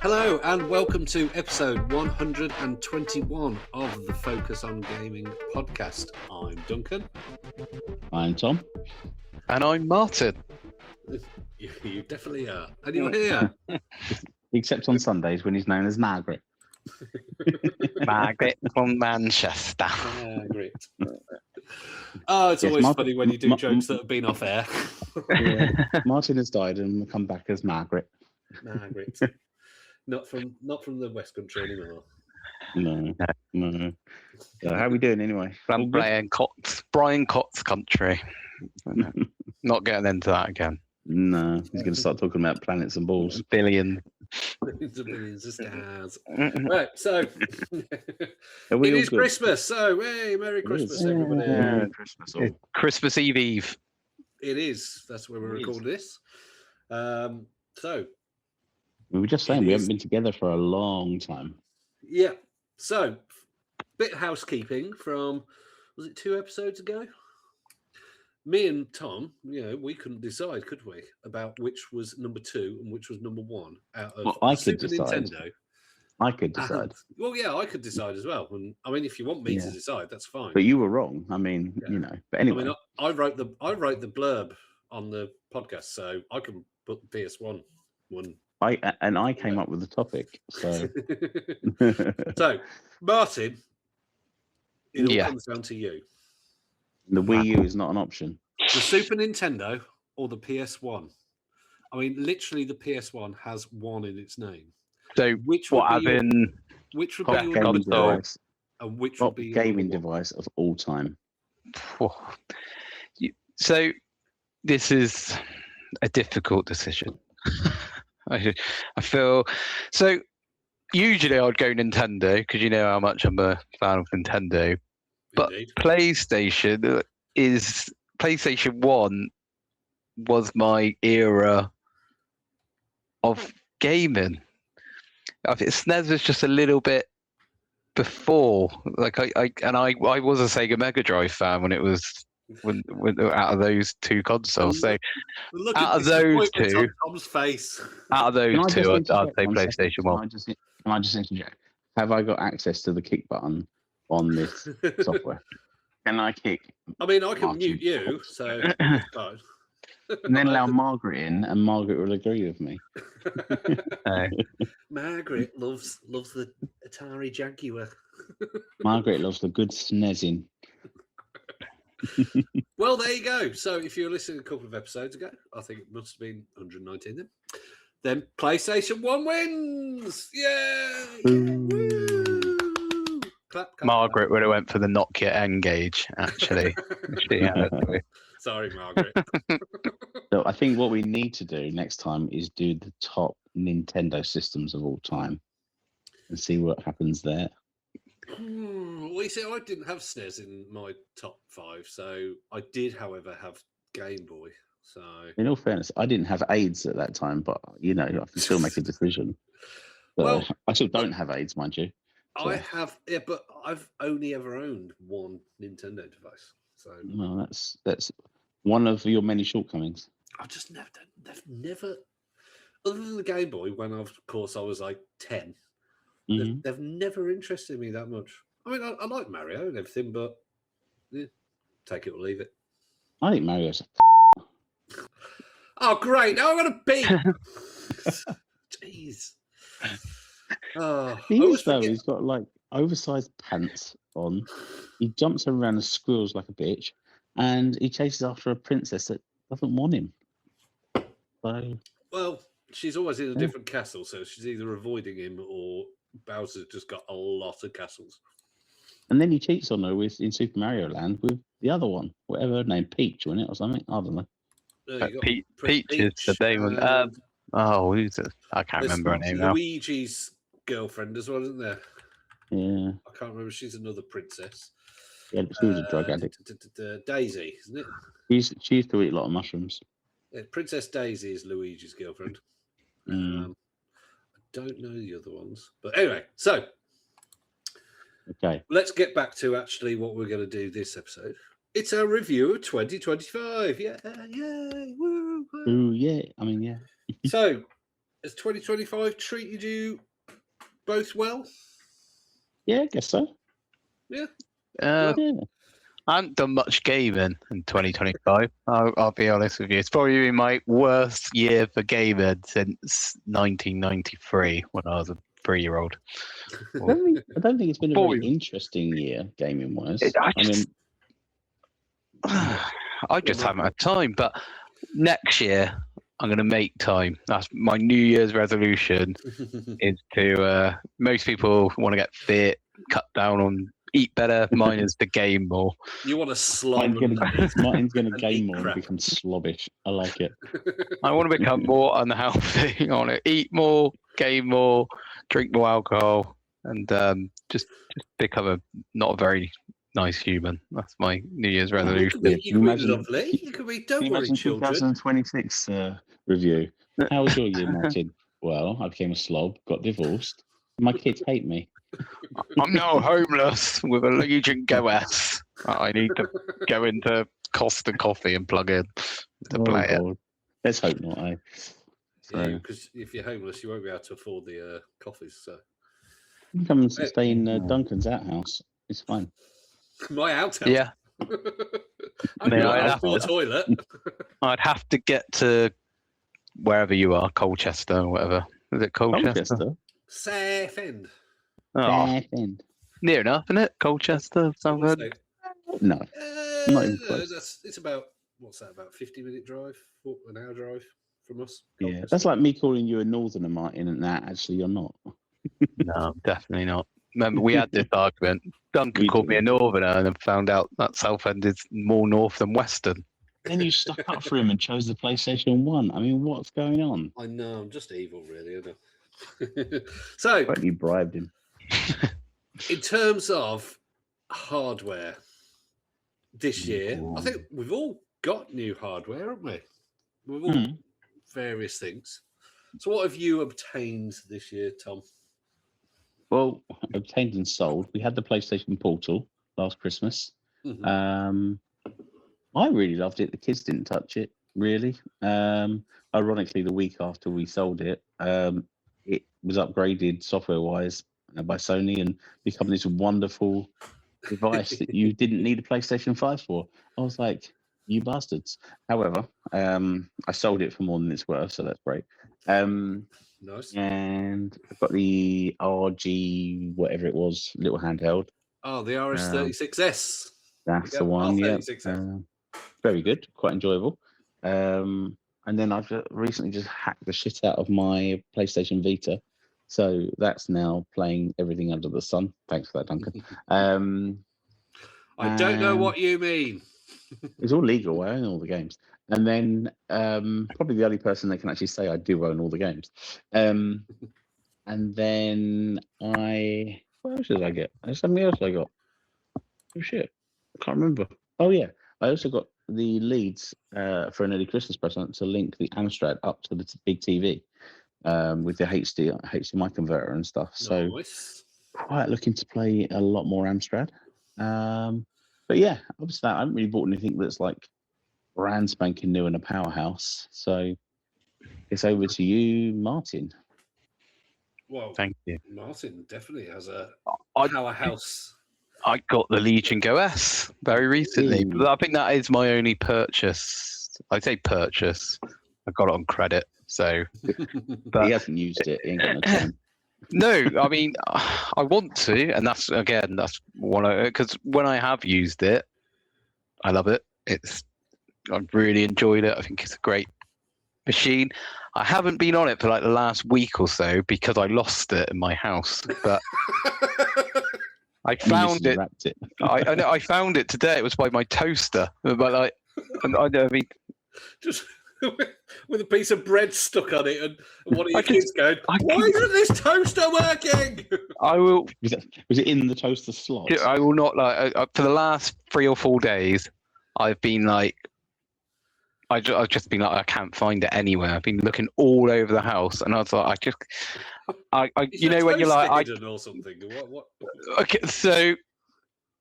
Hello and welcome to episode 121 of the Focus on Gaming podcast. I'm Duncan. I'm Tom. And I'm Martin. You definitely are. And you're here. Except on Sundays when he's known as Margaret. Margaret from Manchester. Margaret. Oh, it's always funny when you do jokes that have been off air. Yeah. Martin has died and will come back as Margaret. Margaret. Not from the West Country anymore. No. So how are we doing anyway? From Brian Cott's country. Not getting into that again. No, he's going to start talking about planets and balls. Billions Billions of stars. Right, so it Are is good? Christmas. So, hey, Merry Christmas, everybody. Merry Christmas all. Christmas Eve. It is. That's where we're recording this. So, We were just saying we haven't been together for a long time. yeah. So, bit of housekeeping from, was it 2 episodes ago? Me and Tom, we couldn't decide, could we, about which was number 2 and which was number 1 out of I Super could decide. Nintendo. I could decide. Well, yeah, I could decide as well. And I mean, if you want me to decide, that's fine. But you were wrong. I mean, But anyway. I mean, I wrote the blurb on the podcast, so I can put the PS1 one. I came up with the topic. So, So Martin, it all comes down to you. the Wii U is not an option. The Super Nintendo or the PS1? I mean, literally, the PS1 has 1 in its name. So which would be your Gaming number 2, device, and which would top be your gaming number 1? device of all time. So this is a difficult decision. I feel so. Usually, I'd go Nintendo because you know how much I'm a fan of Nintendo. But Indeed. PlayStation 1 was my era of gaming. I think SNES was just a little bit before. Like I was a Sega Mega Drive fan when it was when out of those 2 consoles. So Look out at of those disappointment 2, on Tom's face. out of those 2, I'd say PlayStation 1. Can I just interject? Have I got access to the kick button on this software? Can I kick? I mean, I can Martin mute you, so it's fine. and then allow Margaret in, and Margaret will agree with me. Margaret loves the Atari Jaguar. Margaret loves the good snezzing. Well, there you go. So if you were listening a couple of episodes ago, I think it must have been 119 then PlayStation 1 wins! Yay! Woo! Clap, Margaret would have went for the Nokia N-Gage, actually. Sorry, Margaret. So I think what we need to do next time is do the top Nintendo systems of all time and see what happens there. Well, you see, I didn't have SNES in my top 5, so I did, however, have Game Boy. So, in all fairness, I didn't have AIDS at that time, but I can still make a decision. Well, I still don't have AIDS, mind you. So. I have, but I've only ever owned 1 Nintendo device. So, well, that's one of your many shortcomings. I just never, other than the Game Boy, when of course I was like 10. Mm-hmm. They've never interested me that much. I mean, I like Mario and everything, but take it or leave it. I think Mario's Oh, great. Now I'm going to beat. Jeez. Oh, he's got like oversized pants on. He jumps around and squeals like a bitch, and he chases after a princess that doesn't want him. So, well, she's always in a different castle, so she's either avoiding him or Bowser's just got a lot of castles. And then he cheats on her in Super Mario Land with the other one, whatever her name, Peach, wasn't it, or something? I don't know. Peach is the demon. Who's it? I can't remember her name now. Luigi's girlfriend as well, isn't there? Yeah. I can't remember. She's another princess. Yeah, but she was a drug addict. Daisy, isn't it? She used to eat a lot of mushrooms. Yeah, Princess Daisy is Luigi's girlfriend. I don't know the other ones. But anyway, so okay, let's get back to actually what we're going to do this episode. It's our review of 2025. Yeah, yay, woo, woo. Ooh, yeah. I mean, yeah. So, Has 2025 treated you both well? Yeah, I guess so. Yeah. Uh, Yeah. I haven't done much gaming in 2025. I'll be honest with you. It's probably been my worst year for gaming since 1993 when I was a 3-year-old. I don't think it's been a very Boy. interesting year, gaming wise. I I mean, I just haven't had time. But next year, I'm going to make time. That's my New Year's resolution. Is to most people want to get fit, cut down on, eat better. Mine is to game more. You want to slob. Martin's going to and game eat more crap. and become slobbish. I like it. I want to become more unhealthy. I want to eat more, game more, drink more alcohol, and just become not a very nice human. That's my New Year's resolution. You Can you could be imagine- lovely. You could be. Don't Can you worry, imagine children. 2026 review? How was your year, Martin? Well, I became a slob, got divorced. My kids hate me. I'm now homeless with a Legion GOS. I need to go into Costa Coffee and plug in to play it. God. Let's hope not, eh? So, Because if you're homeless, you won't be able to afford the coffees. So you can come and stay in Duncan's outhouse. It's fine. my outhouse. Yeah, I've Yeah, got I'd a have full to- toilet. I'd have to get to wherever you are, Colchester or whatever. Is it Colchester? Colchester. Safe end. Oh, Fair end. near enough, isn't it? Colchester, sound good? No. Not even No, close. it's about what's that? About 50-minute drive, an hour drive from us. Yeah, Colchester. that's like me calling you a northerner, Martin, and that actually you're not. No, definitely not. Remember, we had this argument. Duncan We called do. me a northerner and then found out that Southend is more north than Western. Then you stuck up for him and chose the PlayStation 1. I mean, what's going on? I know, I'm just evil, really. I know. So, But you bribed him. in terms of hardware this year, I think we've all got new hardware, haven't we? We've all various things. So, what have you obtained this year, Tom? Well, obtained and sold. We had the PlayStation Portal last Christmas. Mhm. I really loved it. The kids didn't touch it, really. Ironically, the week after we sold it, it was upgraded software-wise by Sony and become this wonderful device that you didn't need a PlayStation 5 for. I was like, you bastards. However, I sold it for more than it's worth, so that's great. Nice. And I've got the ROG, whatever it was, little handheld. Oh, the RS36S. That's Yeah, the one, yeah. R36S. Very good, quite enjoyable. And then I've recently just hacked the shit out of my PlayStation Vita. So that's now playing everything under the sun. Thanks for that, Duncan. I don't know and- what you mean. It's all legal. I own all the games. And then probably the only person that can actually say I do own all the games. And then what else did I get? There's something else I got. Oh shit, I can't remember. Oh yeah, I also got the leads for an early Christmas present to link the Amstrad up to the big TV with the HDMI converter and stuff. So Nice. quite looking to play a lot more Amstrad. But yeah, obviously I haven't really bought anything that's like brand spanking new and a powerhouse. So it's over to you, Martin. Well, Thank you. Martin definitely has a I- powerhouse. I got the Legion GOS very recently. Ooh. But I think that is my only purchase. I say purchase. I got it on credit. So, but He hasn't used it. He ain't got no time. no, I mean, I want to, and that's one because when I have used it, I love it. I've really enjoyed it. I think it's a great machine. I haven't been on it for like the last week or so because I lost it in my house, but I found it. Wrapped it. I know I found it today. It was by my toaster, but like, and I mean, Just with a piece of bread stuck on it, and one of your I kids going, "Why isn't this toaster working?" I will. Was it in the toaster slot? I will not like for the last 3 or 4 days. I've been like, I've just been like, I can't find it anywhere. I've been looking all over the house, and I was like, Is you your know, when you're like, toaster hidden or something. What? okay, so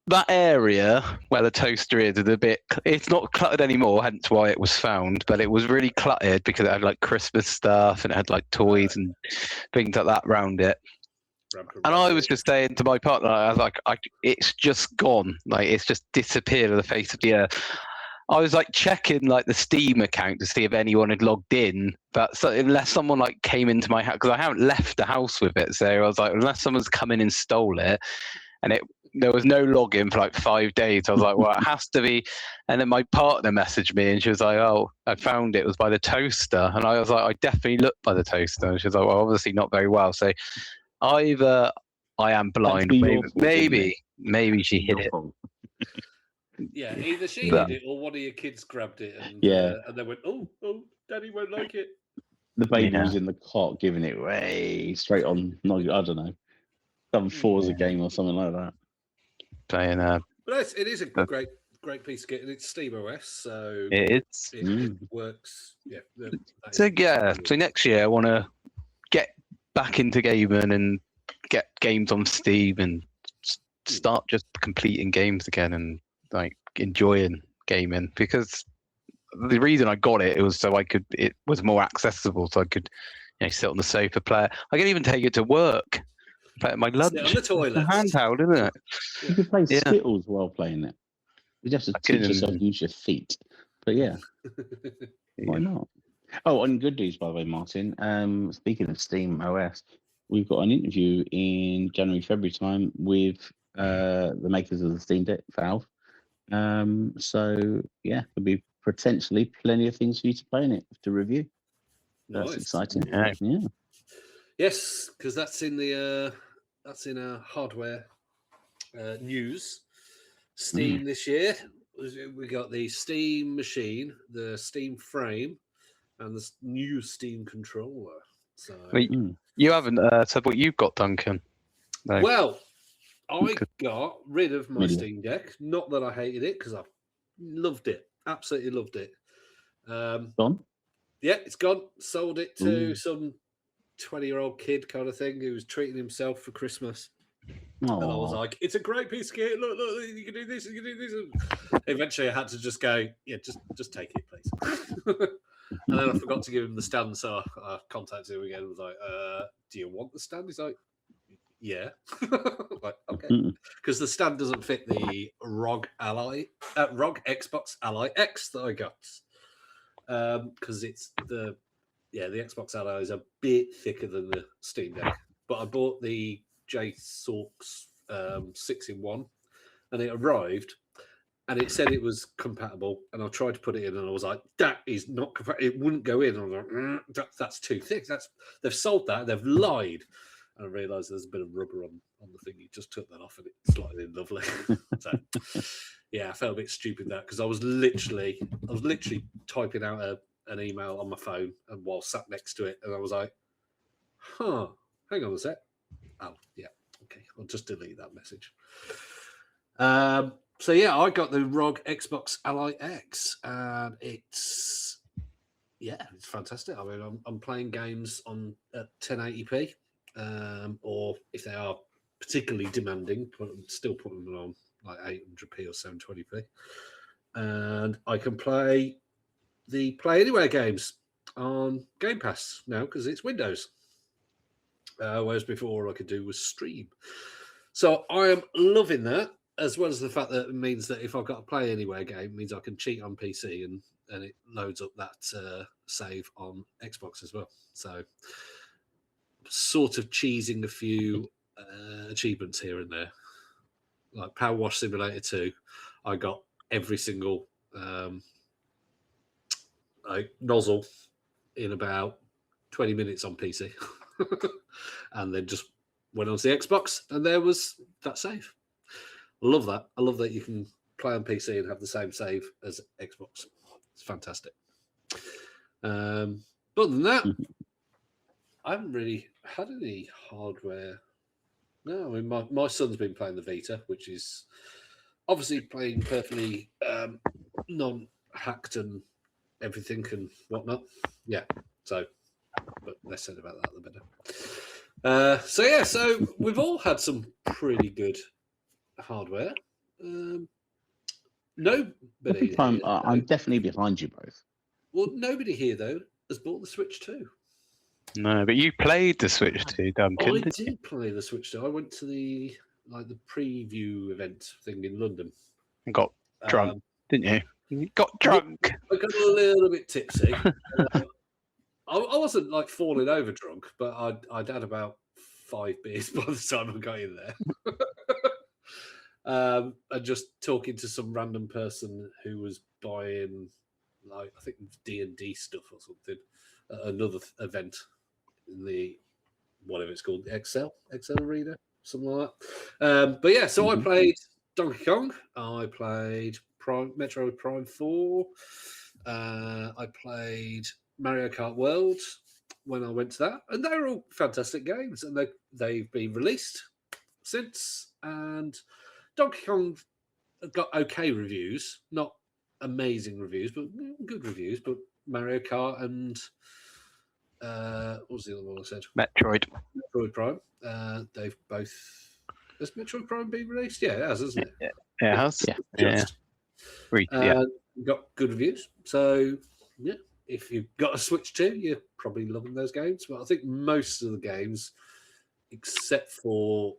that area where the toaster is a bit. It's not cluttered anymore, hence why it was found. But it was really cluttered because it had like Christmas stuff and it had like toys and things like that around it. And I was just saying to my partner, I was like, it's just gone. Like it's just disappeared on the face of the earth. I was like checking like the Steam account to see if anyone had logged in, but unless someone like came into my house, because I haven't left the house with it, so I was like, unless someone's come in and stole it, and there was no login for like 5 days. I was like, well, it has to be. And then my partner messaged me and she was like, oh, I found it was by the toaster. And I was like, I definitely looked by the toaster. And she was like, well, obviously not very well. So either I am blind, be your fault, maybe she hid it. Yeah, either she hid it or one of your kids grabbed it and they went, oh, Daddy won't like it. The baby was in the cot giving it way straight on. No, I don't know, some Forza game or something like that. Playing but it is a great piece of kit, and it's Steam OS, so it works. Yeah. So next year I want to get back into gaming and get games on Steam and start just completing games again and like enjoying gaming, because the reason I got it was so it was more accessible, so I could sit on the sofa, play it. I can even take it to work, play at my lunch. Sit on the toilet. It's handheld, isn't it? You could play Skittles while playing it. You just have to teach yourself to use your feet. But why not? Oh, and good news, by the way, Martin. Speaking of Steam OS, we've got an interview in January, February time with the makers of the Steam Deck, Valve. So there'll be potentially plenty of things for you to play in it to review. That's exciting. Yeah. Yes, because that's in our hardware news. Steam this year, we got the Steam machine, the Steam frame, and the new Steam controller. So you haven't said what you've got, Duncan. No. Well, I got rid of my Steam Deck. Not that I hated it, because I loved it. Absolutely loved it. Gone? Yeah, it's gone. Sold it to some 20-year-old kid kind of thing who was treating himself for Christmas. Aww. And I was like, it's a great piece of kit. Look, you can do this, you can do this. Eventually, I had to just go, just take it, please. And then I forgot to give him the stand, so I contacted him again and was like, do you want the stand? He's like, yeah. Like, okay. Because the stand doesn't fit the ROG Xbox Ally X that I got. Because it's the Xbox Ally is a bit thicker than the Steam Deck. But I bought the JSOX 6-in-1, and it arrived, and it said it was compatible. And I tried to put it in, and I was like, "That is not compatible. It wouldn't go in." I was like, "That's too thick. They've sold that. They've lied." And I realised there's a bit of rubber on the thing. You just took that off, and it slotted in lovely. So, I felt a bit stupid that, because I was literally typing out an email on my phone, and while sat next to it, and I was like, hang on a sec. Oh, yeah. Okay. I'll just delete that message. I got the ROG Xbox Ally X, and it's fantastic. I mean, I'm playing games at 1080p, or if they are particularly demanding, still putting them on like 800p or 720p, and I can play the Play Anywhere games on Game Pass now because it's Windows. Whereas before all I could do was stream. So I am loving that, as well as the fact that it means that if I've got a Play Anywhere game, it means I can cheat on PC and it loads up that save on Xbox as well. So sort of cheesing a few achievements here and there. Like Power Wash Simulator 2, I got every single nozzle in about 20 minutes on PC. And then just went onto the Xbox, and there was that save. I love that. I love that you can play on PC and have the same save as Xbox. It's fantastic. Other than that, I haven't really had any hardware. No, I mean, my son's been playing the Vita, which is obviously playing perfectly non-hacked and everything and whatnot. Yeah, so, but less said about that, the better. So we've all had some pretty good hardware. Nobody. I'm, Here, I'm definitely behind you both. well, nobody here though has bought the Switch 2. No, but you played the Switch 2, Duncan, I didn't you? did play the Switch 2. I went to the preview event thing in London. And got drunk, didn't you? You got drunk. I got a little bit tipsy. I wasn't like falling over drunk, but I'd had about 5 beers by the time I got in there. And just talking to some random person who was buying, like, I think D&D stuff or something at another event in the, whatever it's called, Excel Arena, something like that. But yeah, so I played Donkey Kong. I played Metroid Prime 4. I played Mario Kart World when I went to that, and they were all fantastic games, and they've been released since. And Donkey Kong got okay reviews, not amazing reviews, but good reviews. But Mario Kart and what was the other one I said? Metroid Prime. They've both. Has Metroid Prime been released? Yeah, it has, hasn't it? Yeah, it has. Just. Yeah. Got good reviews. So yeah, if you've got a Switch 2, you're probably loving those games. But I think most of the games, except for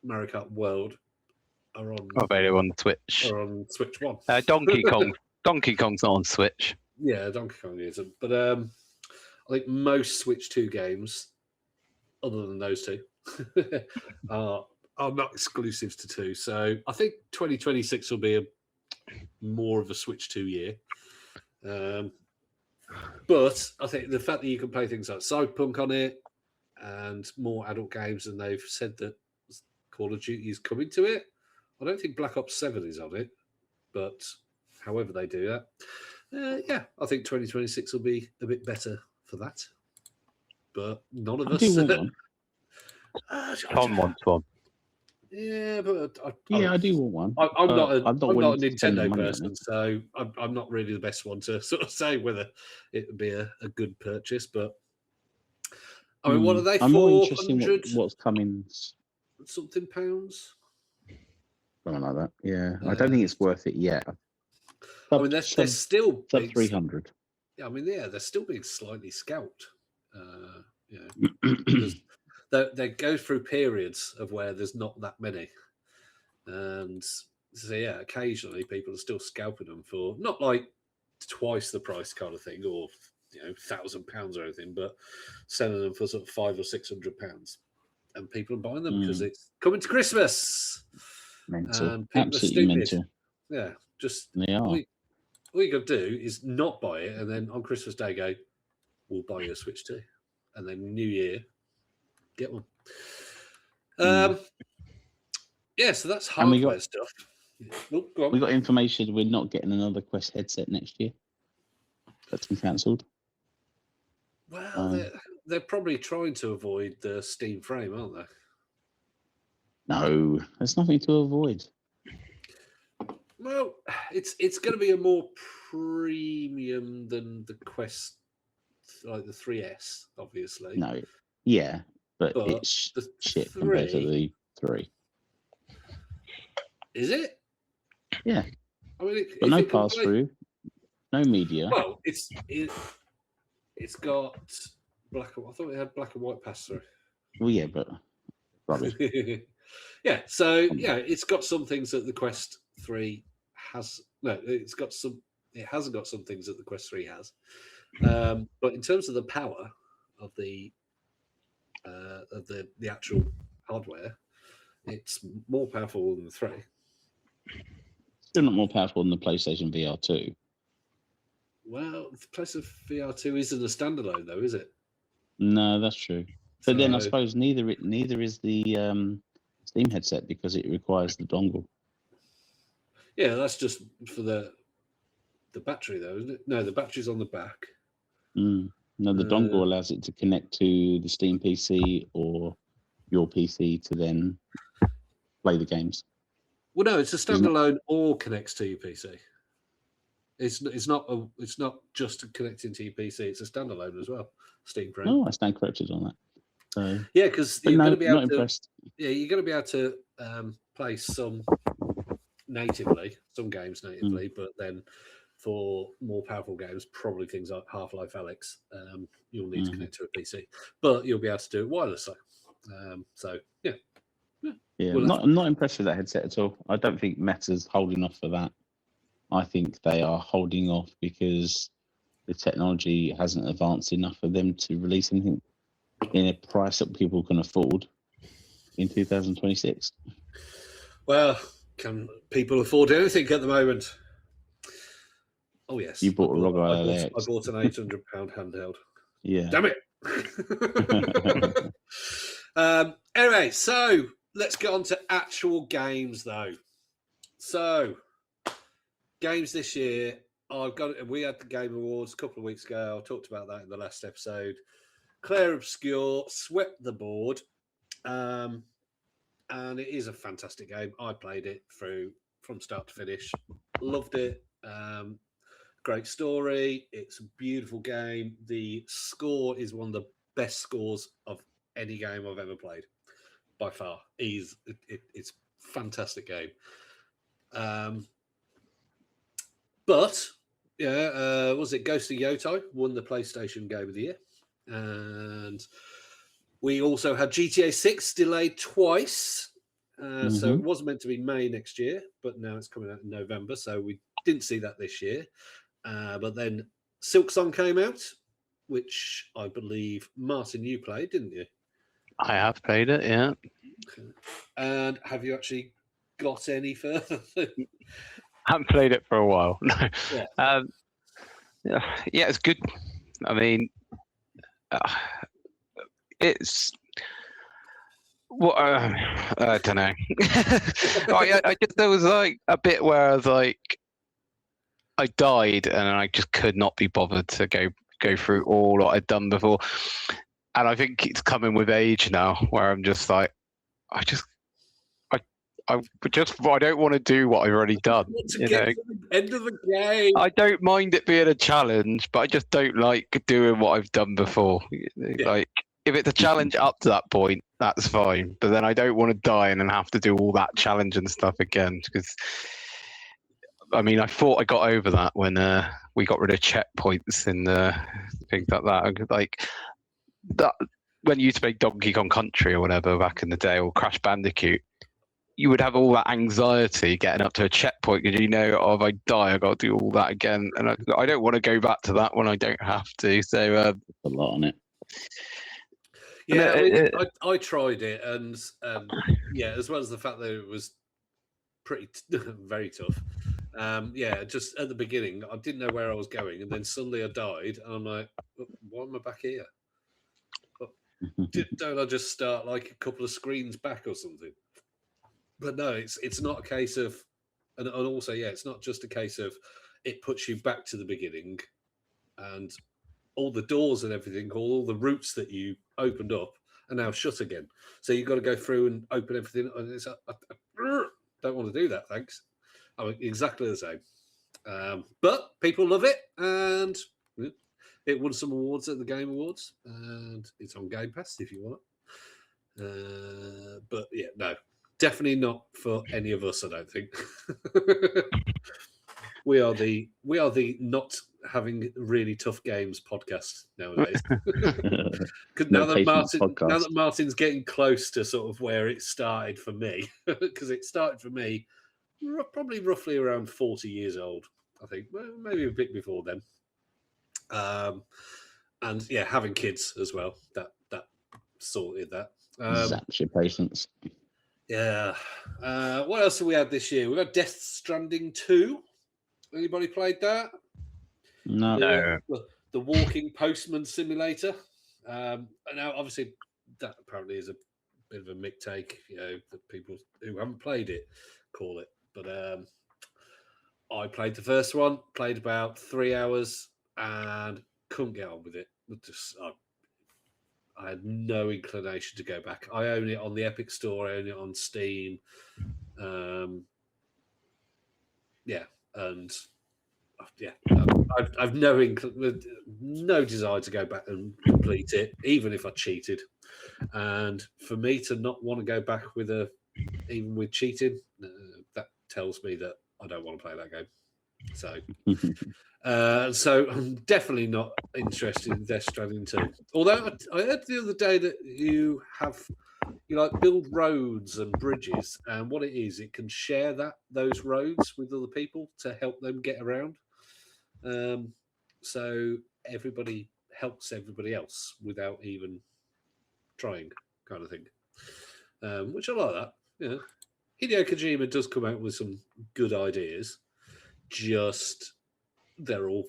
Mario Kart World, are on Available on the Switch. Are on Switch 1. Donkey Kong's not on Switch. Yeah, Donkey Kong isn't. But I think most Switch 2 games, other than those two, are not exclusives to 2. So I think 2026 will be more of a Switch 2 year. But I think the fact that you can play things like Cyberpunk on it and more adult games, and they've said that Call of Duty is coming to it. I don't think Black Ops 7 is on it, but however they do that, yeah, I think 2026 will be a bit better for that. But none of us. Tom wants one. Yeah, but I do want one. I'm not a willing to spend the Nintendo money on person, it. so I'm not really the best one to sort of say whether it would be a good purchase. But I mean, what are they? I'm more interested in 400 what's coming. something pounds. Something like that. Yeah, I don't think it's worth it yet. I mean, they're still sub 300. Yeah, I mean, yeah, they're still being slightly scalped. You know, because they go through periods of where there's not that many, and so yeah, occasionally people are still scalping them for not like twice the price kind of thing, or £1,000 or anything, but selling them for sort of £500 or £600, and people are buying them because it's coming to Christmas. Mental, absolutely mental. Yeah, just they are. All you got to do is not buy it, and then on Christmas Day go, we'll buy you a Switch 2, and then New Year, get one. Yeah, so that's hardware stuff. Oh, go on. We got information we're not getting another Quest headset next year. That's been cancelled. Well, they're probably trying to avoid the Steam frame, aren't they? No, there's nothing to avoid. Well, it's going to be a more premium than the Quest, like the 3S, obviously. No, yeah, but it's shit compared to the 3. Is it? Yeah. I mean, but no pass through, no media. Well, it's got black. I thought it had black and white pass through. Well, yeah, but rubbish. Yeah, so yeah, it's got some things that the Quest 3 has. No, it's got some. It hasn't got some things that the Quest 3 has. But in terms of the power of the actual hardware, it's more powerful than the 3. Still not more powerful than the PlayStation VR 2. Well, the PlayStation VR 2 isn't a standalone, though, is it? No, that's true. But then I suppose neither is the Steam headset because it requires the dongle. Yeah, that's just for the battery, though, isn't it? No, the battery's on the back. No, the dongle allows it to connect to the Steam PC or your PC to then play the games. Well, no, it's a standalone or connects to your PC. It's not just connecting to your PC. It's a standalone as well. Steam frame. Oh, I stand corrected on that. So, yeah, because you're going to be able to. Impressed. Yeah, you're going to be able to play some natively, some games natively, but then for more powerful games, probably things like Half-Life Alyx, you'll need to connect to a PC, but you'll be able to do it wirelessly. So yeah. Yeah, We'll I'm not impressed with that headset at all. I don't think Meta's holding off for that. I think they are holding off because the technology hasn't advanced enough for them to release anything in a price that people can afford in 2026. Well, can people afford anything at the moment? Oh yes, You bought a ROG Ally. I bought an £800 handheld. Yeah. Damn it. Anyway, so let's get on to actual games, though. So, games this year. We had the Game Awards a couple of weeks ago. I talked about that in the last episode. Clair Obscur swept the board, and it is a fantastic game. I played it through from start to finish. Loved it. Great story. It's a beautiful game. The score is one of the best scores of any game I've ever played, by far. It's a fantastic game. But yeah, was it Ghost of Yotai won the PlayStation Game of the Year, and we also had GTA 6 delayed twice. So it wasn't meant to be May next year, but now it's coming out in November. So we didn't see that this year. But then Silksong came out, which I believe, Martin, you played, didn't you? I have played it, yeah. And have you actually got any further? I haven't played it for a while. Yeah. Yeah, it's good. I mean, it's what I don't know. I just there was like a bit where I was like, I died and I just could not be bothered to go through all what I'd done before. And I think it's coming with age now, where I'm just like, I don't want to do what I've already done. To get to the end of the game. I don't mind it being a challenge, but I just don't like doing what I've done before. Yeah. Like, if it's a challenge up to that point, that's fine. But then I don't want to die and then have to do all that challenge and stuff again. Because, I mean, I thought I got over that when we got rid of checkpoints and things like that. Like that when you used to play Donkey Kong Country or whatever back in the day, or Crash Bandicoot, you would have all that anxiety getting up to a checkpoint because if I die, I got to do all that again, and I don't want to go back to that when I don't have to. So a lot on it. Yeah, I tried it, and yeah, as well as the fact that it was pretty very tough. Yeah, just at the beginning, I didn't know where I was going, and then suddenly I died, and I'm like, why am I back here? Don't I just start like a couple of screens back or something? But no, it's not a case of, and also, yeah, it's not just a case of it puts you back to the beginning, and all the doors and everything, all the routes that you opened up are now shut again. So you've got to go through and open everything, and it's I don't want to do that, thanks. I mean, exactly the same. But people love it, and it won some awards at the Game Awards, and it's on Game Pass if you want it. But yeah, no. Definitely not for any of us, I don't think. we are the not having really tough games podcast nowadays. now that Martin's getting close to sort of where it started for me, because it started for me probably roughly around 40 years old, I think, well, maybe a bit before then. And yeah, having kids as well, that sorted that. Zaps your patience. Yeah. What else have we had this year? We've had Death Stranding 2. Anybody played that? No. The walking postman simulator. Now, obviously, that apparently is a bit of a mick take, that people who haven't played it call it. But I played the first one, played about 3 hours, and couldn't get on with it. I had no inclination to go back. I own it on the Epic Store. I own it on Steam. Yeah, and yeah, I've no desire to go back and complete it, even if I cheated. And for me to not want to go back even with cheating, tells me that I don't want to play that game. So I'm definitely not interested in Death Stranding 2. Although I heard the other day that you like build roads and bridges, and what it is, it can share those roads with other people to help them get around. So everybody helps everybody else without even trying, kind of thing. Which I like that. Yeah, Hideo Kojima does come out with some good ideas. Just they're all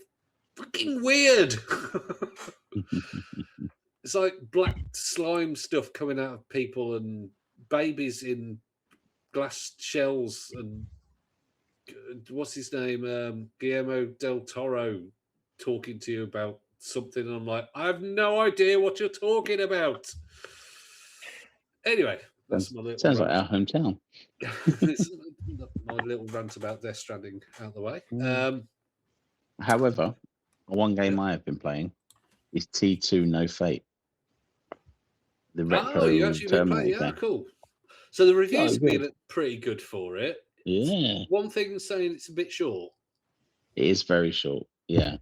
fucking weird. It's like black slime stuff coming out of people and babies in glass shells and what's his name? Guillermo del Toro talking to you about something. And I'm like, I have no idea what you're talking about. Anyway, that's my little Sounds rant. like our hometown. It's my little rant about Death Stranding out the way. However, one game I have been playing is T2 No Fate. The retro you actually been terminal playing? Yeah, game. cool. So the reviews have good. been pretty good for it. Yeah. One thing saying it's a bit short. It is very short. Yeah.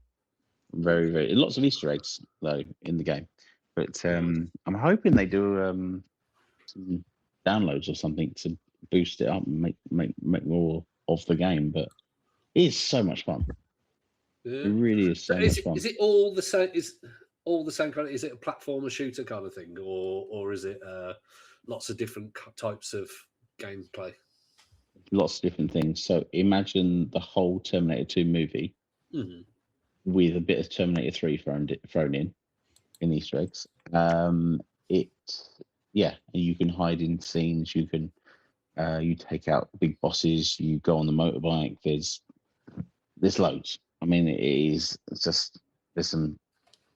Very, very. Lots of Easter eggs, though, in the game. But I'm hoping they do some downloads or something to boost it up and make more of the game. But it is so much fun. Yeah. It really is so much fun. Is it all the same? Is all the same kind of? Is it a platformer shooter kind of thing, or is it lots of different types of gameplay? Lots of different things. So imagine the whole Terminator 2 movie with a bit of Terminator 3 thrown in Easter eggs. And you can hide in scenes. You can you take out big bosses. You go on the motorbike. There's loads. I mean, there's some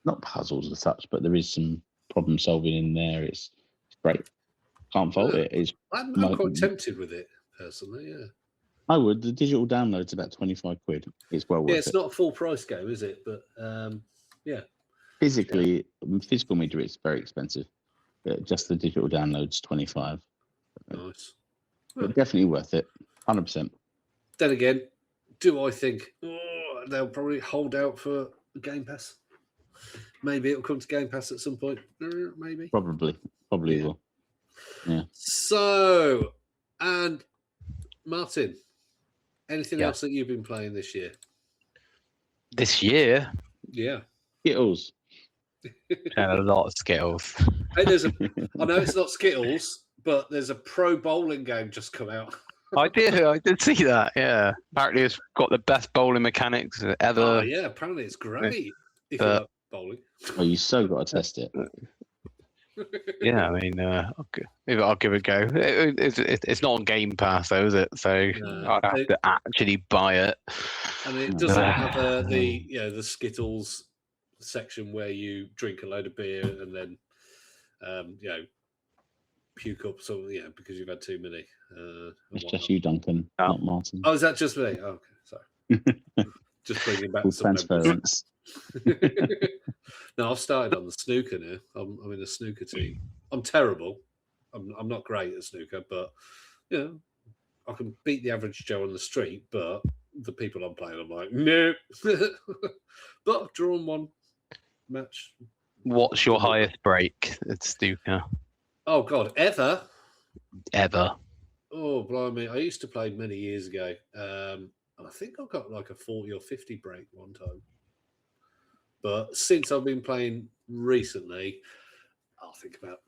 not puzzles as such, but there is some problem solving in there. It's great. Can't fault it. I'm quite tempted with it personally. Yeah, I would. The digital download's about 25 quid. It's well worth it. Yeah, it's not a full price game, is it? But yeah. Physical media is very expensive. But just the digital download's 25. Nice. But definitely worth it. 100%. Then again, do I think they'll probably hold out for Game Pass? Maybe it'll come to Game Pass at some point. Maybe. Probably will. Yeah. So, and Martin, anything else that you've been playing this year? This year? Yeah. Skittles. And a lot of Skittles. Hey, I know it's not Skittles, but there's a pro bowling game just come out. I did see that, yeah. Apparently it's got the best bowling mechanics ever. Oh, yeah, apparently it's great if you like bowling. Oh, you so got to test it. Yeah, I mean, I'll give it a go. It's not on Game Pass, though, is it? So I'd have to actually buy it. And it doesn't have the Skittles section where you drink a load of beer and then, puke up something, because you've had too many. It's just you, Duncan, not Martin. Oh, is that just me? Oh, okay, sorry. Just bringing back some transference. No, I've started on the snooker now. I'm in a snooker team. I'm terrible. I'm not great at snooker, but I can beat the average Joe on the street. But the people I'm playing, I'm like, no. But I've drawn one match. What's your highest break at snooker? Oh God, ever? Oh blimey! I used to play many years ago. And I think I got like a 40 or 50 break one time. But since I've been playing recently, I think about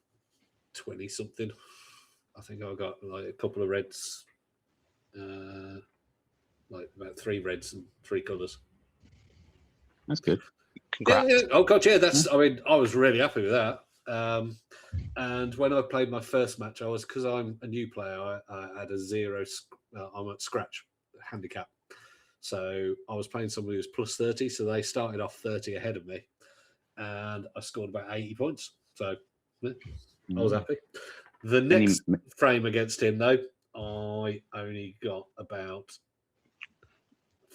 20 something. I think I got like a couple of reds, like about 3 reds and 3 colours. That's good. Congrats. Yeah. Oh God, yeah. I was really happy with that. And when I played my first match, because I'm a new player, I had a 0. I'm at scratch handicap. So I was playing somebody who was plus 30, so they started off 30 ahead of me, and I scored about 80 points. So I was happy. The next frame against him, though, I only got about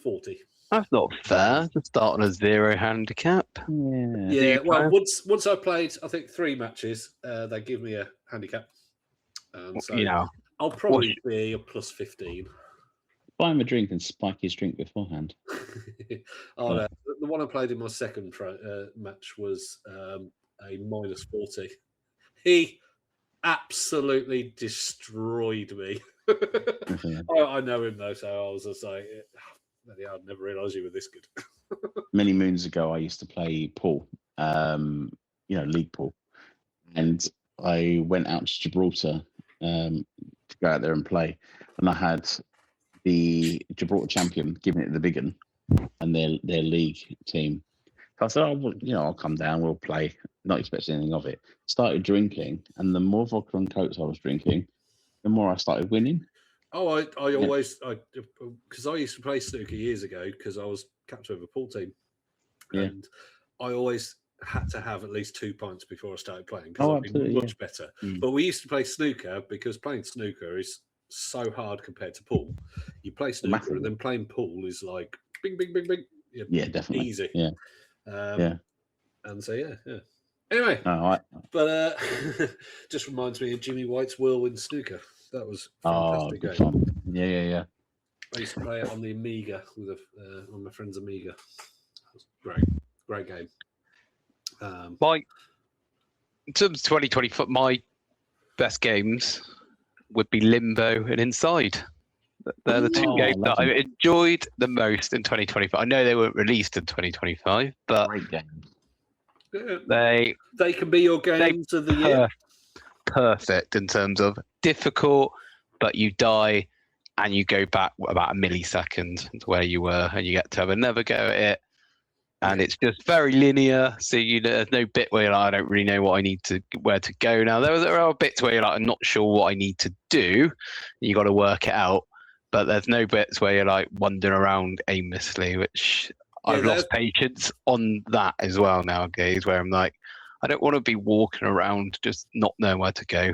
40. That's not fair to start on a 0 handicap. Yeah. Well, once I played, I think 3 matches, they give me a handicap. So I'll probably be a plus 15. buy him a drink and spike his drink beforehand. Oh no, the one I played in my second match was a -40. He absolutely destroyed me. I know him though, so I was just like, yeah, I'd never realised you were this good. Many moons ago, I used to play pool, league pool, and I went out to Gibraltar to go out there and play, and I had the Gibraltar champion giving it the big one and their league team. So I said, I'll come down, we'll play, not expecting anything of it. Started drinking, and the more vodka and cokes I was drinking, the more I started winning. Oh, I always, because I used to play snooker years ago because I was captain of a pool team, and I always had to have at least 2 pints before I started playing because I'd be much better. But we used to play snooker because playing snooker is so hard compared to pool. You play snooker and then playing pool is like bing, bing, bing, bing. Yeah, definitely. Easy. Yeah. And so, yeah. Anyway, but just reminds me of Jimmy White's Whirlwind Snooker. That was fantastic. Good fun. Yeah. I used to play it on the Amiga with on my friend's Amiga. It was great game. In terms of 2020, my best games would be Limbo and Inside. They're the two games that I enjoyed the most in 2025. I know they weren't released in 2025, but great games. They can be your games of the year. Perfect in terms of difficult, but you die and you go back about a millisecond to where you were, and you get to have another go at it. And it's just very linear, so there's no bit where you're like, I don't really know where to go now. There are bits where you're like, I'm not sure what I need to do. You got to work it out, but there's no bits where you're like wandering around aimlessly, which I've lost patience on that as well nowadays. Where I'm like, I don't want to be walking around just not knowing where to go.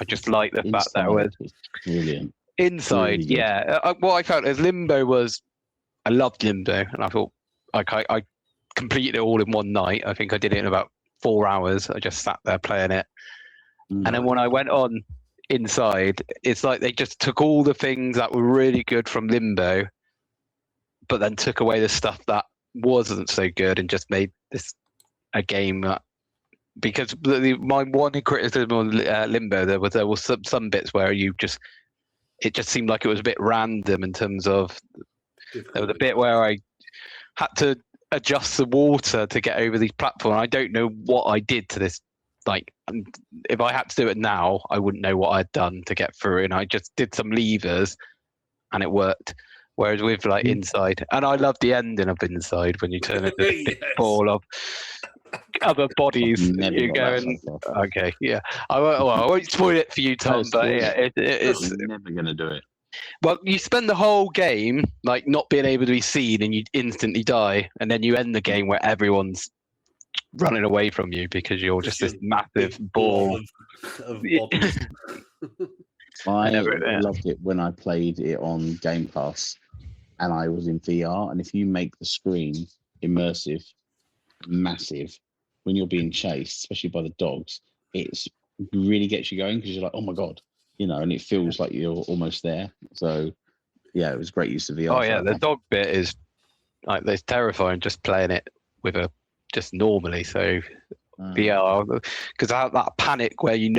I just like the fact that it was brilliant. Inside. Really what I felt is Limbo was, I loved Limbo, and I thought I completed it all in one night. I think I did it in about 4 hours. I just sat there playing it. And then when I went on Inside, it's like they just took all the things that were really good from Limbo, but then took away the stuff that wasn't so good and just made this a game that, because my one criticism on Limbo, there was some bits where it just seemed like it was a bit random in terms of, there was a bit where I had to adjust the water to get over these platforms. I don't know what I did to this. Like, if I had to do it now, I wouldn't know what I'd done to get through it. And I just did some levers and it worked. Whereas with Inside, and I love the ending of Inside when you turn into a big ball of other bodies. You go and okay, yeah. I won't spoil it for you, Tom. But yeah, it's never gonna do it. Well, you spend the whole game like not being able to be seen, and you instantly die, and then you end the game where everyone's running away from you because you're just this massive ball of bodies. I loved it when I played it on Game Pass, and I was in VR. And if you make the screen immersive, massive, when you're being chased, especially by the dogs, it really gets you going because you're like, oh my god. And it feels like you're almost there. So, yeah, it was great use of VR. Oh yeah, the dog bit is like, it's terrifying just playing it with just normally. So VR, because that panic where you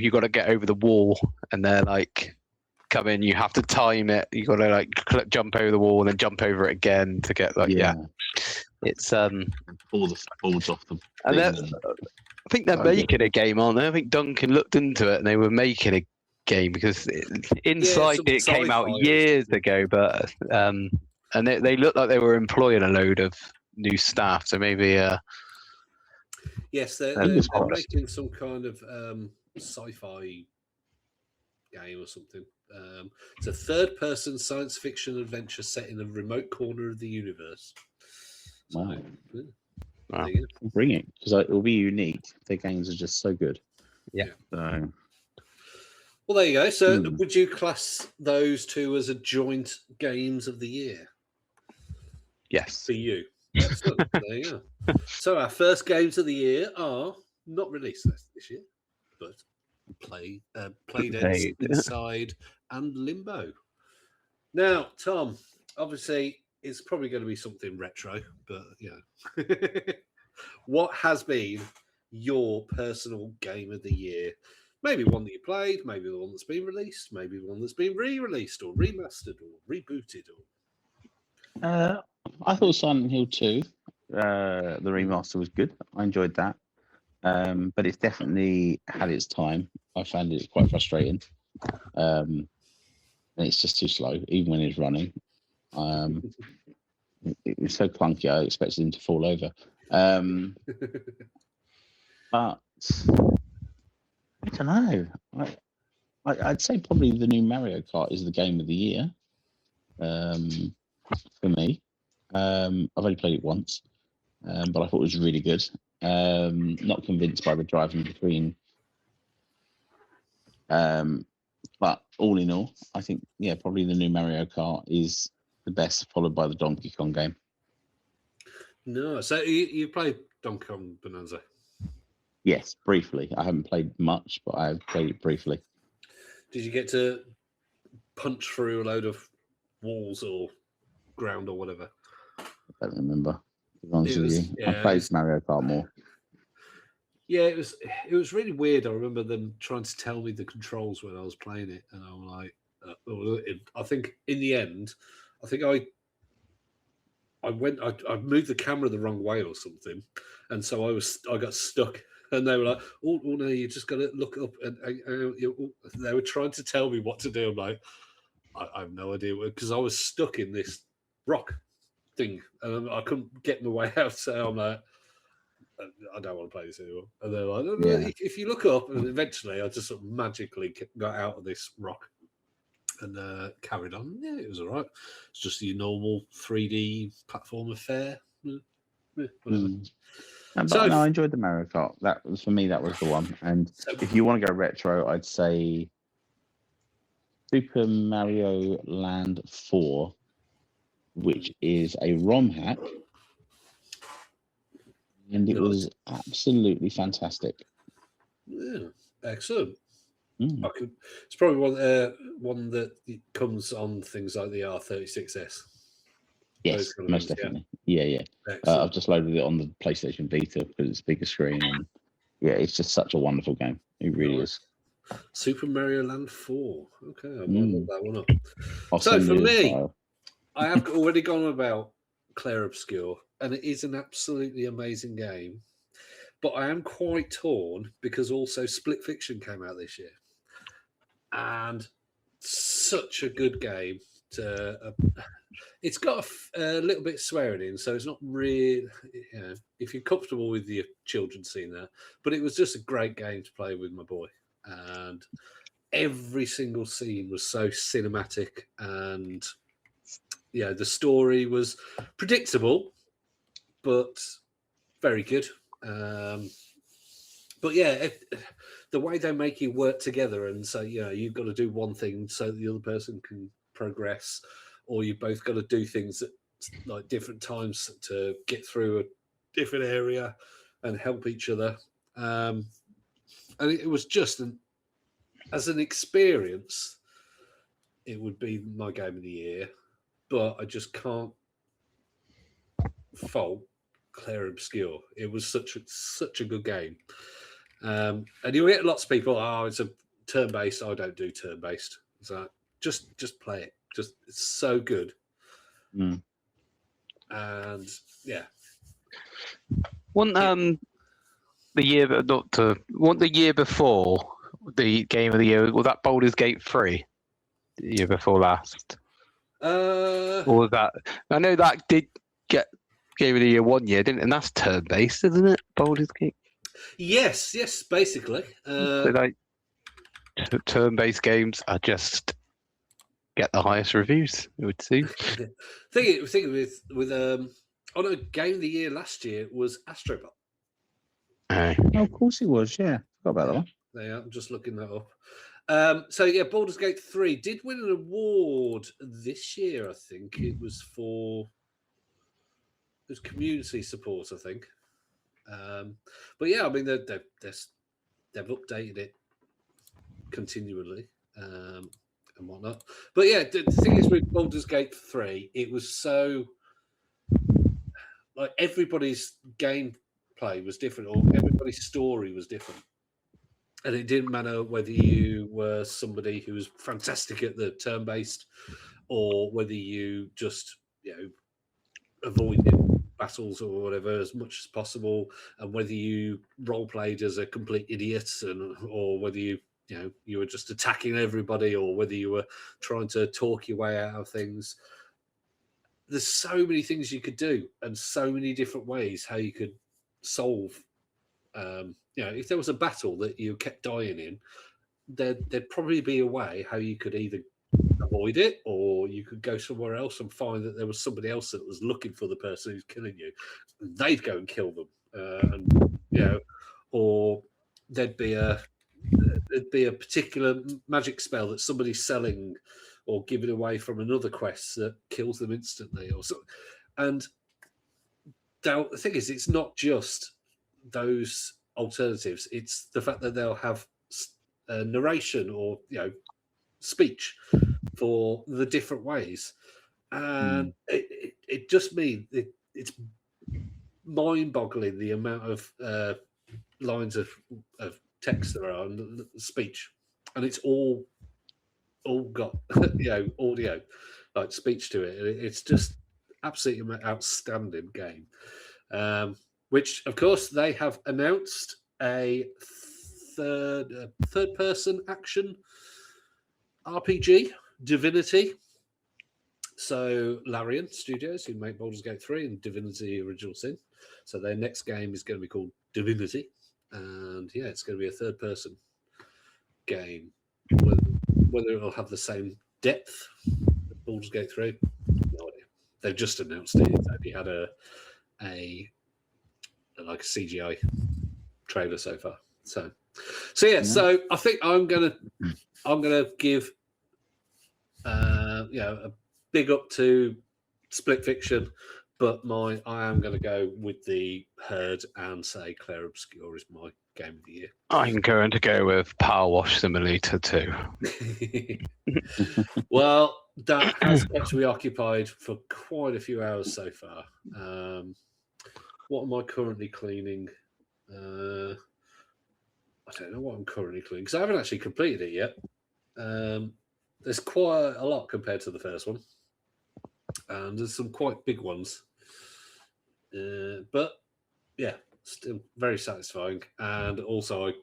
got to get over the wall, and they're like come in, you have to time it. You got to like jump over the wall and then jump over it again to get it's pull the folds off them. And I think they're making a game on there. I think Duncan looked into it and they were making a game because Inside it came out years ago, but and they looked like they were employing a load of new staff, so maybe yes, they're making some kind of sci-fi game or something. It's a third-person science fiction adventure set in a remote corner of the universe. Wow. Wow. Bring it, because it will be unique. Their games are just so good. Yeah. So. Well, there you go. So, would you class those two as a joint games of the year? Yes. For you. Excellent. There you go. So, our first games of the year are not released this year, but Playdead's Inside and Limbo. Now, Tom, obviously, it's probably going to be something retro, but what has been your personal game of the year? Maybe one that you played, maybe the one that's been released, maybe the one that's been re-released or remastered or rebooted. I thought Silent Hill 2, the remaster, was good. I enjoyed that. But it's definitely had its time. I found it quite frustrating. And it's just too slow, even when it's running. It was so clunky, I expected him to fall over. But I don't know. I'd say probably the new Mario Kart is the game of the year for me. I've only played it once, but I thought it was really good. Not convinced by the driving between. But all in all, I think, probably the new Mario Kart is the best, followed by the Donkey Kong game. No, so you played Donkey Kong Bonanza? Yes, briefly. I haven't played much, but I've played it briefly. Did you get to punch through a load of walls or ground or whatever? I don't remember. To be honest with you, I played Mario Kart more. Yeah, it was really weird. I remember them trying to tell me the controls when I was playing it, and I'm like, I think in the end, I think I moved the camera the wrong way or something, and so I got stuck. And they were like, "Oh no, you just got to look up." And they were trying to tell me what to do. I'm like, I have no idea, because I was stuck in this rock thing, and I couldn't get my way out. So I'm like, I don't want to play this anymore. And they're like, no, if you look up, and eventually I just sort of magically got out of this rock and carried on. Yeah, it was all right. It's just your normal 3D platform affair. Whatever. But no, I enjoyed the Mario Kart. That was, for me, that was the one. And if you want to go retro, I'd say Super Mario Land 4, which is a ROM hack. And it was absolutely fantastic. Yeah, excellent. It's probably one that comes on things like the R36S. Yes, most definitely. Yeah. I've just loaded it on the PlayStation Vita because it's bigger screen, and it's just such a wonderful game. It really is. Super Mario Land 4. Okay, I might look that one up. So for me, I have already gone about Clair Obscur, and it is an absolutely amazing game. But I am quite torn because also Split Fiction came out this year, and such a good game. It's got a little bit of swearing in, so it's not really, if you're comfortable with your children seeing that. But it was just a great game to play with my boy, and every single scene was so cinematic, and the story was predictable, but very good. But the way they make you work together, and so you've got to do one thing so that the other person can progress, or you've both got to do things at like different times to get through a different area and help each other. And it was just as an experience, it would be my game of the year. But I just can't fault Clair Obscur. It was such a good game. And you get lots of people, it's a turn-based. I don't do turn-based. So just play it. It's so good. And the year before the game of the year, was that Baldur's Gate 3? The year before last. Or was that? I know that did get game of the year one year, didn't it? And that's turn-based, isn't it? Baldur's Gate. Yes, basically. So turn-based games are just get the highest reviews, it would seem. Thing with game of the year last year was Astrobot. Of course it was. Yeah, forgot about that one. Yeah, I'm just looking that up. Baldur's Gate 3 did win an award this year. I think it was community support, I think. But I mean they've updated it continually, and whatnot. But yeah, the thing is with Baldur's Gate 3, it was so like everybody's gameplay was different, or everybody's story was different. And it didn't matter whether you were somebody who was fantastic at the turn-based, or whether you just, avoided battles or whatever as much as possible, and whether you role played as a complete idiot, or whether you were just attacking everybody, or whether you were trying to talk your way out of things. There's so many things you could do, and so many different ways how you could solve. If there was a battle that you kept dying in, there'd probably be a way how you could either avoid it, or you could go somewhere else and find that there was somebody else that was looking for the person who's killing you, and they'd go and kill them, or there'd be a particular magic spell that somebody's selling or giving away from another quest that kills them instantly, or so. And the thing is, it's not just those alternatives; it's the fact that they'll have narration or speech for the different ways, and it just means it's mind-boggling the amount of lines of text there are and speech, and it's all got audio, like speech to it. It's just absolutely outstanding game. Which of course they have announced a third person action RPG, Divinity. So Larian Studios, who make Baldur's Gate 3 and Divinity Original Sin, so their next game is going to be called Divinity, and it's going to be a third person game. Whether it'll have the same depth as Baldur's Gate 3, no idea. They've just announced it. It's only had a CGI trailer so far. So So I think I'm gonna give a big up to Split Fiction, but I am going to go with the herd and say Clair Obscur is my game of the year. I'm going to go with Power Wash Simulator 2. Well, that has kept me occupied for quite a few hours so far. What am I currently cleaning? I don't know what I'm currently cleaning because I haven't actually completed it yet. There's quite a lot compared to the first one, and there's some quite big ones. But yeah, still very satisfying, and also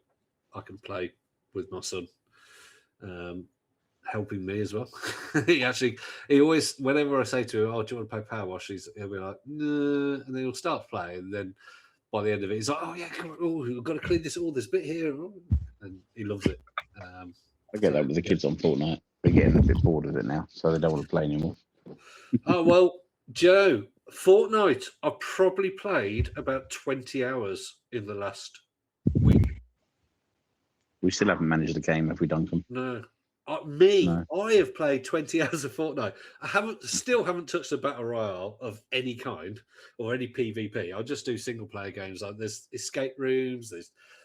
I can play with my son, helping me as well. he always, whenever I say to him, "Oh, do you want to play Power Wash?" he'll be like, "No," and then he'll start playing, and then by the end of it, he's like, "Oh yeah, come on, we've got to clean this this bit here," and he loves it. I get that with the kids on Fortnite. They're getting a bit bored of it now, so they don't want to play anymore. Oh well, Joe, Fortnite, I've probably played about 20 hours in the last week. We still haven't managed the game, have we, Duncan? No. No. I have played 20 hours of Fortnite. I still haven't touched a battle royale of any kind or any PvP. I just do single player games. Like there's escape rooms. There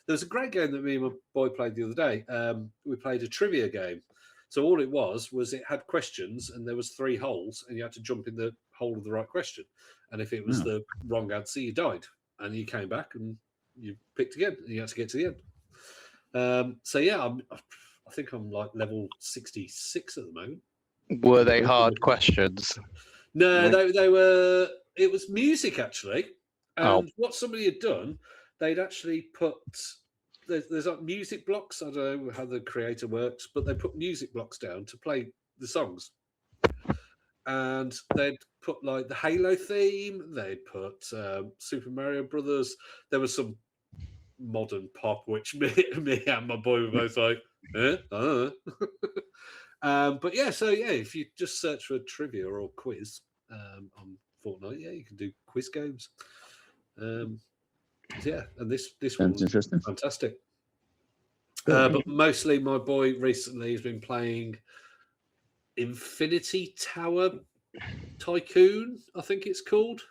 was a great game that me and my boy played the other day. We played a trivia game. So all it was it had questions, and there was 3 holes, and you had to jump in the hole of the right question. And if it was the wrong answer, you died, and you came back and you picked again, and you had to get to the end. I think I'm like level 66 at the moment. Were they hard questions? No, they were. It was music actually, and what somebody had done, they'd actually put. There's like music blocks. I don't know how the creator works, but they put music blocks down to play the songs. And they'd put like the Halo theme. They'd put Super Mario Brothers. There was some modern pop, which me and my boy were both like, but if you just search for trivia or quiz on Fortnite, you can do quiz games. And this one was interesting. Fantastic. But mostly my boy recently has been playing Infinity Tower Tycoon, I think it's called.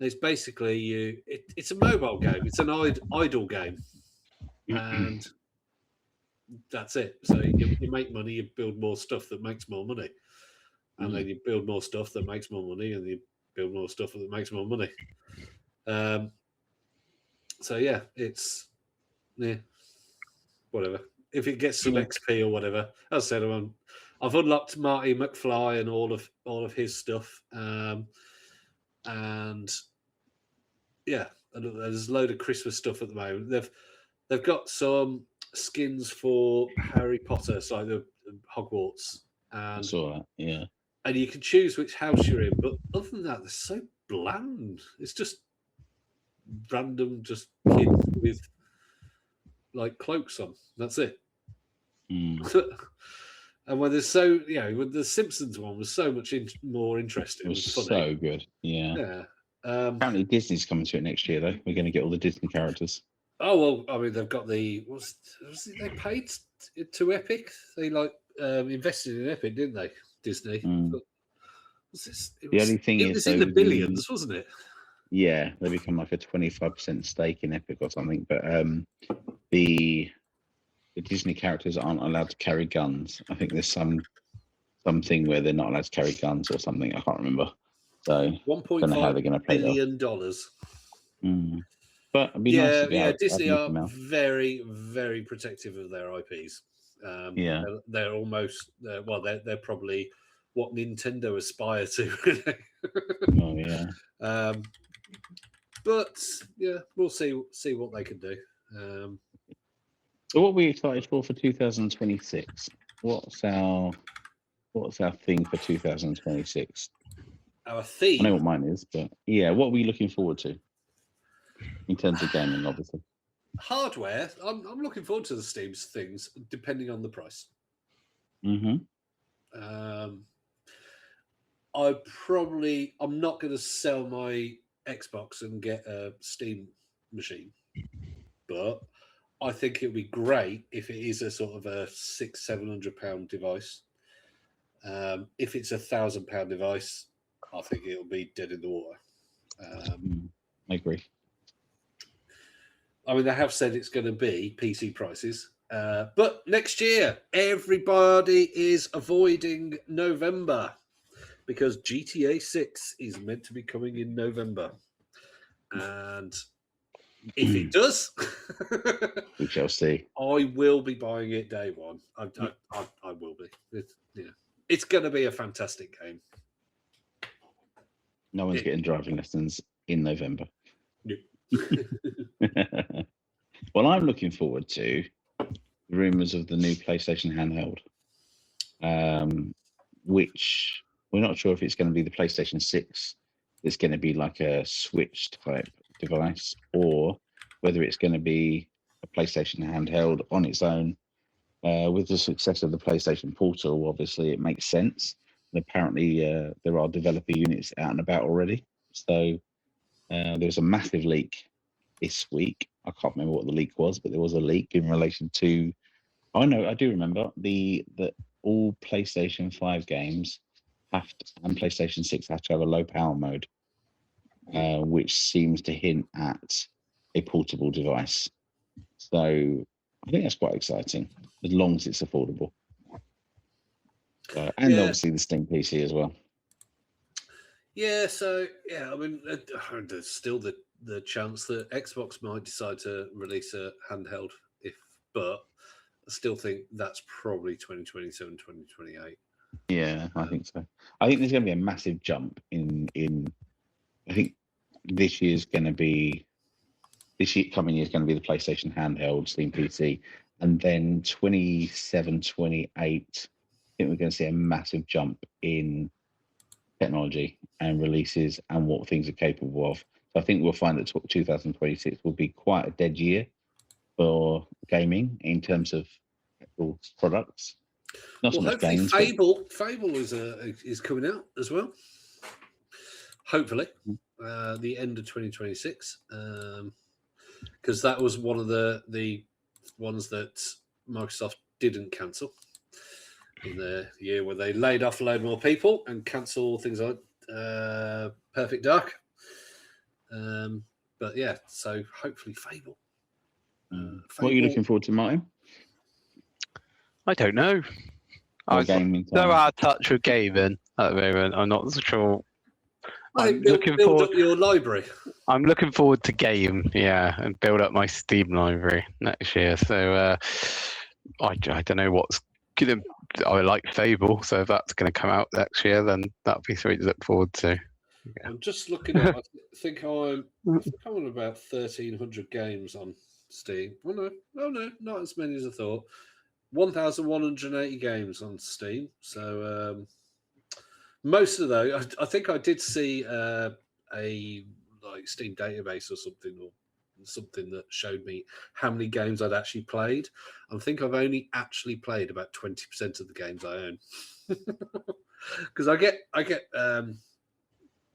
And it's basically it's a mobile game. It's an idle game, and that's it. So you make money, you build more stuff that makes more money, and then you build more stuff that makes more money, and you build more stuff that makes more money. So yeah, it's whatever. If it gets some XP or whatever, as I said, I've unlocked Marty McFly and all of his stuff, and yeah, and there's a load of Christmas stuff at the moment. They've got some skins for Harry Potter, so like the Hogwarts, I and saw that. Yeah. and you can choose which house you're in. But other than that, they're so bland. It's just random, just kids with like cloaks on. That's it. And when there's when the Simpsons one was so much more interesting. It was funny. so good. Yeah. Yeah. Apparently Disney's coming to it next year, though. We're going to get all the Disney characters. Oh well, I mean they've got the was it they paid to Epic? They invested in Epic, didn't they? Disney. The only thing it is, was in the billions, wasn't it? Yeah, they become like a 25% stake in Epic or something. But the Disney characters aren't allowed to carry guns. I think there's something where they're not allowed to carry guns or something. I can't remember. So I don't know how they're going to play $1.5 billion. But it'd be nice to be Disney are very, very protective of their IPs. They're almost they're probably what Nintendo aspire to. Oh yeah. But yeah, we'll see what they can do. So what are we excited for 2026? What's our thing for 2026? Our theme. I know what mine is, but yeah, what are we looking forward to in terms of gaming, obviously? Hardware. I'm looking forward to the Steam's things, depending on the price. Mm-hmm. I'm not going to sell my Xbox and get a Steam machine, but I think it would be great if it is a sort of a £600-700 device. If it's £1,000 device, I think it'll be dead in the water. I agree. I mean, they have said it's going to be PC prices, but next year everybody is avoiding November because GTA 6 is meant to be coming in November, and if it does, we shall see. I will be buying it day one. I will be. It's going to be a fantastic game. No one's getting driving lessons in November. Nope. Well, I'm looking forward to the rumours of the new PlayStation handheld, which we're not sure if it's going to be the PlayStation 6. It's going to be like a Switch type device, or whether it's going to be a PlayStation handheld on its own. With the success of the PlayStation Portal, obviously it makes sense. And apparently, there are developer units out and about already. So there's a massive leak this week. I can't remember what the leak was, but there was a leak in relation to. Oh no, I do remember that all PlayStation 5 games and PlayStation 6 have to have a low power mode, which seems to hint at a portable device. So I think that's quite exciting, as long as it's affordable. And obviously the Steam PC as well. Yeah, so I mean, there's still the chance that Xbox might decide to release a handheld, but I still think that's probably 2027, 2028. Yeah, I think so. I think there's going to be a massive jump in. I think this coming year is going to be the PlayStation handheld, Steam PC, and then 27, 28. I think we're going to see a massive jump in technology and releases and what things are capable of. So I think we'll find that 2026 will be quite a dead year for gaming in terms of actual products. Not so much hopefully games, Fable is coming out as well. Hopefully, the end of 2026, because that was one of the ones that Microsoft didn't cancel in the year where they laid off a load more people and cancel things like Perfect Dark. But yeah, so hopefully Fable. What are you looking forward to, Martin? I don't know. Or I'm gaming so time? out of touch with gaming at the moment. I'm not sure. I I'm think build, looking build forward. up your library. I'm looking forward to game, yeah, and build up my Steam library next year. So I don't know what's gonna. I like Fable, so if that's gonna come out next year, then that'll be something to look forward to. Yeah. I'm just looking at. I think I'm on about 1,300 games on Steam. Oh no, not as many as I thought. 1,180 games on Steam. So most of those, I think I did see a like Steam database or something that showed me how many games I'd actually played. I think I've only actually played about 20% of the games I own because I get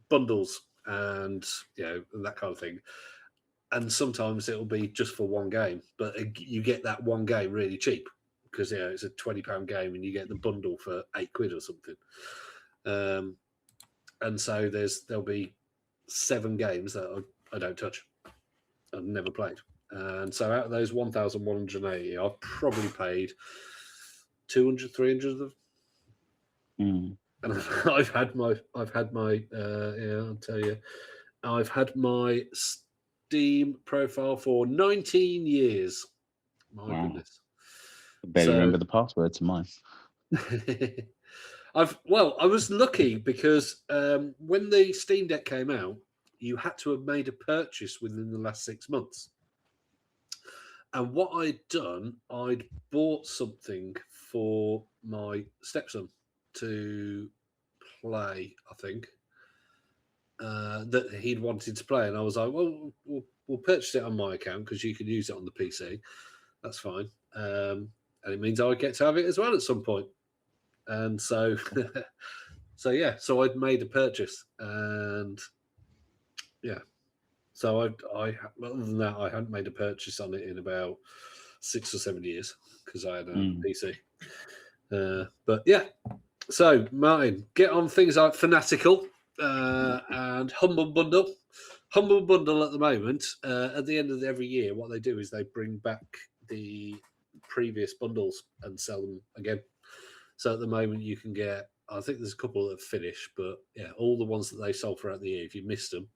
bundles and and that kind of thing, and sometimes it'll be just for one game, but you get that one game really cheap because it's a £20 game and you get the bundle for £8 or something. And so there'll be 7 games that I don't touch. I've never played. And so out of those 1,180, I've probably paid 200, 300 of them. Mm. And I've had my I'll tell you, I've had my Steam profile for 19 years. My goodness. I barely remember the password to mine. I was lucky because when the Steam Deck came out, you had to have made a purchase within the last 6 months. And what I'd done, I'd bought something for my stepson to play, I think, that he'd wanted to play. And I was like, well, we'll purchase it on my account because you can use it on the PC. That's fine. And it means I get to have it as well at some point. And so, so I'd made a purchase, and so I other than that, I hadn't made a purchase on it in about 6 or 7 years because I had a PC. But yeah, so Martin, get on things like Fanatical and Humble Bundle. Humble Bundle at the moment, at the end of every year, what they do is they bring back the previous bundles and sell them again. So at the moment, you can get, I think there's a couple that have finished, but yeah, all the ones that they sold throughout the year, if you missed them,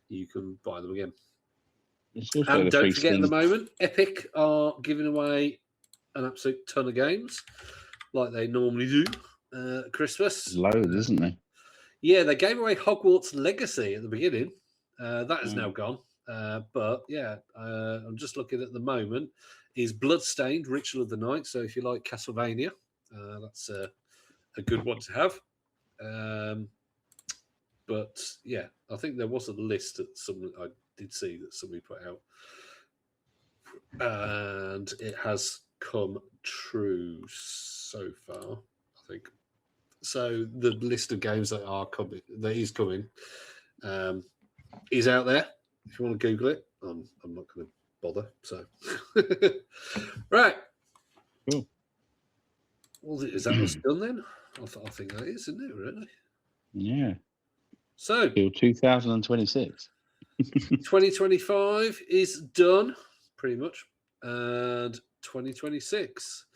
you can buy them again. And don't forget, at the moment, Epic are giving away an absolute ton of games, like they normally do at Christmas. Loads, isn't there? Yeah, they gave away Hogwarts Legacy at the beginning. That is now gone. But yeah, I'm just looking at the moment. Is Bloodstained Ritual of the Night. So if you like Castlevania, that's a good one to have. But yeah, I think there was a list that I did see that somebody put out, and it has come true so far, I think. So the list of games that is coming, is out there. If you want to Google it, I'm not going to bother. So, right. Cool. Well, is that us done then? I think that is, isn't it? Really? Yeah. So, till 2026. 2025 is done, pretty much, and 2026.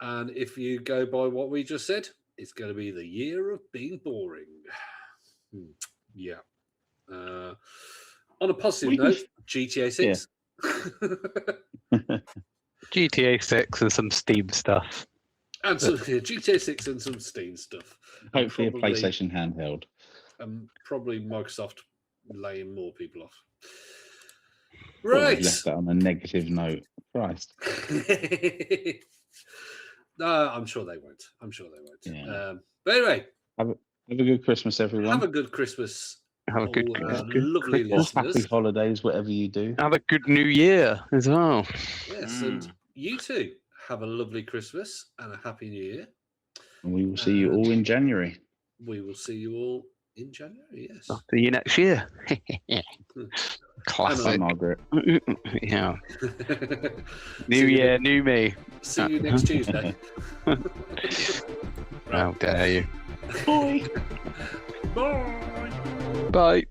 And if you go by what we just said, it's going to be the year of being boring. Yeah. On a positive note, GTA 6. Yeah. GTA 6 and some Steam stuff. And some GTA 6 and some Steam stuff. Hopefully a PlayStation handheld. Probably Microsoft laying more people off. Right. Right. Left that on a negative note. Christ. No, I'm sure they won't. Yeah. But anyway. Have a good Christmas, everyone. Have a good Christmas. Have a good lovely Christmas. listeners. Happy holidays, whatever you do. Have a good New Year as well. Yes, and you too. Have a lovely Christmas and a happy New Year. And we will see you all in January. We will see you all in January, yes. I'll see you next year. Classic. Hi, Margaret. Yeah. New year, new me. See you next Tuesday. How dare you. Bye. Bye. Bye.